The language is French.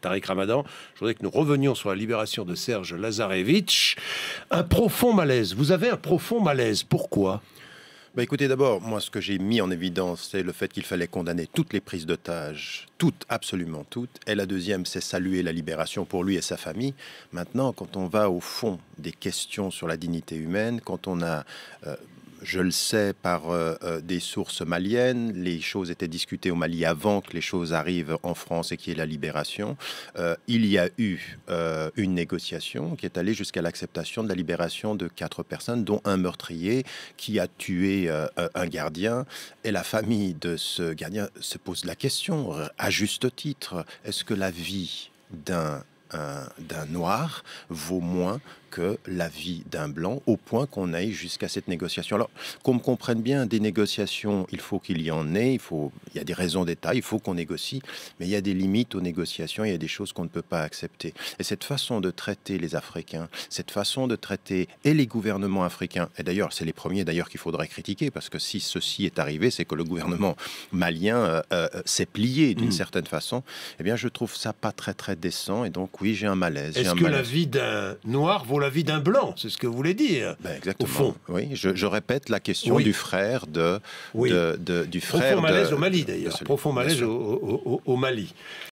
Tariq Ramadan. Je voudrais que nous revenions sur la libération de Serge Lazarevic. Un profond malaise. Vous avez un profond malaise. Pourquoi ? Bah écoutez, d'abord, moi, ce que j'ai mis en évidence, c'est le fait qu'il fallait condamner toutes les prises d'otages, toutes, absolument toutes. Et la deuxième, c'est saluer la libération pour lui et sa famille. Maintenant, quand on va au fond des questions sur la dignité humaine, quand on a... je le sais par des sources maliennes, les choses étaient discutées au Mali avant que les choses arrivent en France et qu'il y ait la libération. Il y a eu une négociation qui est allée jusqu'à l'acceptation de la libération de 4 personnes, dont un meurtrier qui a tué un gardien. Et la famille de ce gardien se pose la question, à juste titre, est-ce que la vie d'un noir vaut moins que la vie d'un blanc, au point qu'on aille jusqu'à cette négociation. Alors, qu'on me comprenne bien, des négociations, il faut qu'il y en ait, il y a des raisons d'État, il faut qu'on négocie, mais il y a des limites aux négociations, il y a des choses qu'on ne peut pas accepter. Et cette façon de traiter les Africains, cette façon de traiter et les gouvernements africains, et d'ailleurs, c'est les premiers d'ailleurs qu'il faudrait critiquer, parce que si ceci est arrivé, c'est que le gouvernement malien s'est plié d'une certaine façon, eh bien, je trouve ça pas très, très décent, et donc, oui, j'ai un malaise. Est-ce que la vie d'un noir vaut la vie d'un blanc? C'est ce que vous voulez dire, exactement. au fond. Oui, je répète la question du frère du frère profond malaise au Mali, d'ailleurs. de Profond malaise au Mali.